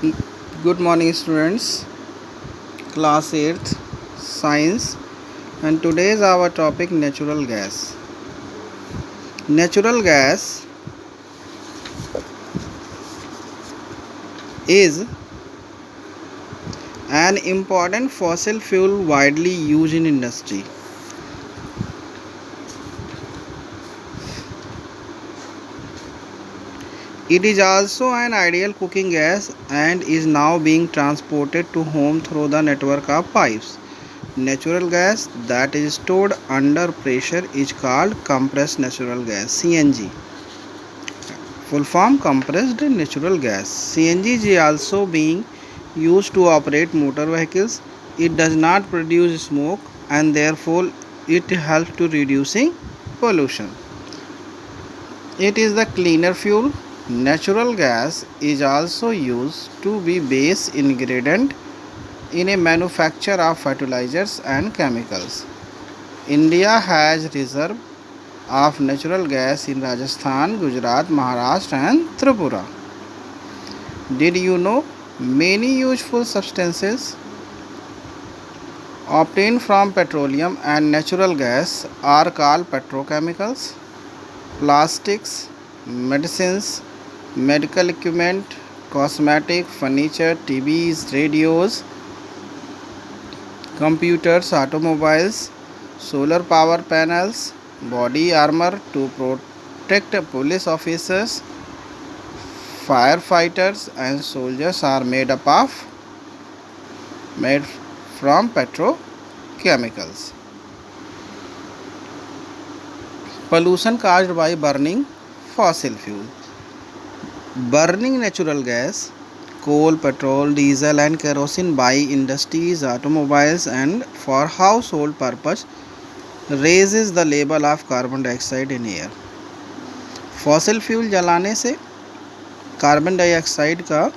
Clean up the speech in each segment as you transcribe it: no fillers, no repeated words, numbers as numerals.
Good morning, students. Class 8th Science, and today's our topic natural gas. Natural gas is an important fossil fuel widely used in industry. It is also an ideal cooking gas and is now being transported to home through the network of pipes. Natural gas that is stored under pressure is called compressed natural gas (CNG). Full form compressed natural gas. CNG is also being used to operate motor vehicles. It does not produce smoke and therefore it helps to reducing pollution. It is the cleaner fuel. Natural gas is also used to be base ingredient in a manufacture of fertilizers and chemicals. India has reserve of natural gas in Rajasthan, Gujarat, Maharashtra and Tripura. Did you know many useful substances obtained from petroleum and natural gas are called petrochemicals? Plastics, medicines, medical equipment, cosmetic, furniture, TVs, radios, computers, automobiles, solar power panels, body armor to protect police officers, firefighters and soldiers are made from petrochemicals. Pollution caused by burning fossil fuel. Burning natural gas, coal, petrol, diesel and kerosene by industries, automobiles and for household purpose raises the level of carbon dioxide in air. Fossil fuel जलाने से carbon dioxide का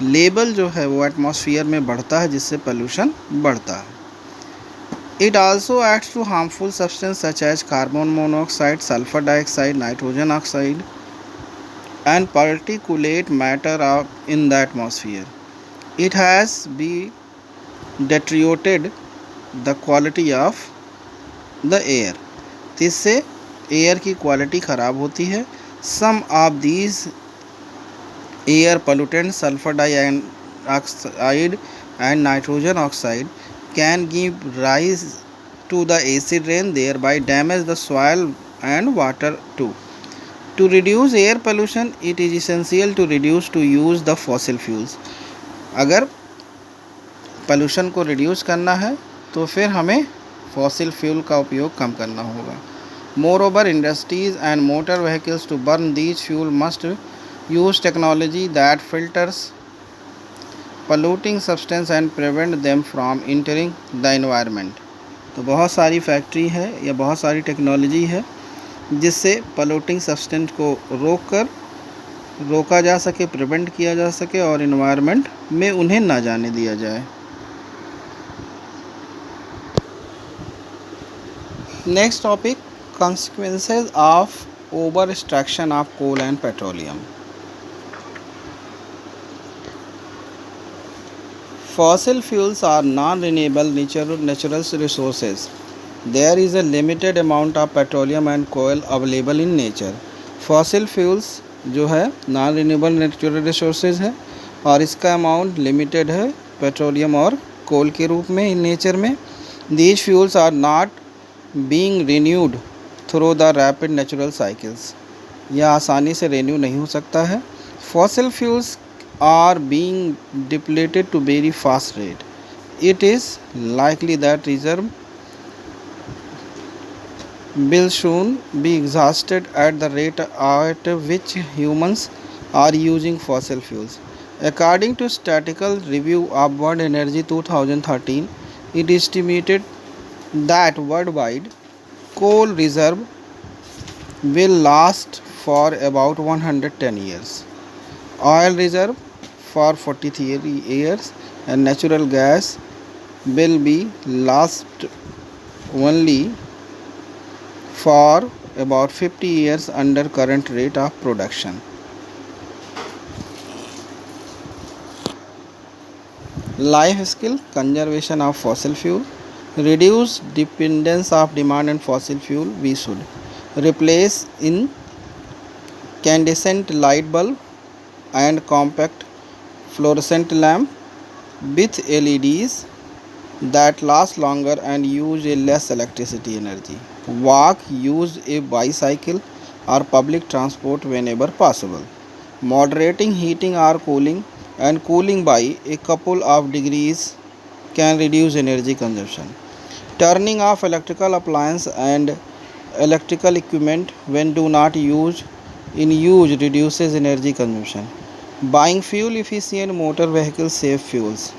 level जो है वो atmosphere में बढ़ता है, जिससे पोल्यूशन बढ़ता है. It also acts to harmful substance such as carbon monoxide, sulphur dioxide, nitrogen oxide and particulate matter in the atmosphere. It has deteriorated the quality of the air. इससे एयर की quality ख़राब होती है. Some of these air pollutants, sulfur dioxide and nitrogen oxide, can give rise to the acid rain, thereby damage the soil and water too. To reduce air pollution, it is essential to use the fossil fuels. अगर pollution को reduce करना है तो फिर हमें fossil fuel का उपयोग कम करना होगा. Moreover, industries and motor vehicles to burn these fuel must use technology that filters polluting substance and prevent them from entering the environment. तो बहुत सारी फैक्ट्री है या बहुत सारी टेक्नोलॉजी है जिससे पोल्यूटिंग सब्सटेंस को रोका जा सके, प्रिवेंट किया जा सके और इन्वायरमेंट में उन्हें ना जाने दिया जाए. Next topic, consequences of over extraction of coal and petroleum. Fossil fuels are non-renewable natural resources. There is a limited amount of petroleum and coal available in nature. Fossil fuels जो है non renewable natural resources है और इसका amount limited है petroleum और कोल के रूप में इन नेचर में. These fuels are not being renewed through the rapid natural cycles. यह आसानी से रिन्यू नहीं हो सकता है. Fossil fuels are being depleted to very fast rate. It is likely that reserve will soon be exhausted at the rate at which humans are using fossil fuels. According to Statistical Review of World Energy 2013, it is estimated that worldwide coal reserve will last for about 110 years. Oil reserve for 43 years and natural gas will be last only for about 50 years under current rate of production. Life skill: conservation of fossil fuel, reduce dependence of demand on fossil fuel. We should replace incandescent light bulb and compact fluorescent lamp with LEDs that last longer and use a less electricity energy. Walk, use a bicycle or public transport whenever possible. Moderating heating or cooling and cooling by a couple of degrees can reduce energy consumption. Turning off electrical appliance and electrical equipment when do not use in use reduces energy consumption. Buying fuel efficient motor vehicles save fuels.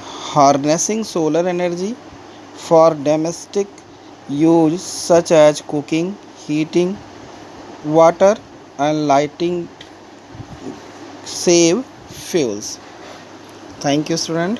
Harnessing solar energy for domestic use such as cooking, heating, water and lighting save fuels. Thank you, student.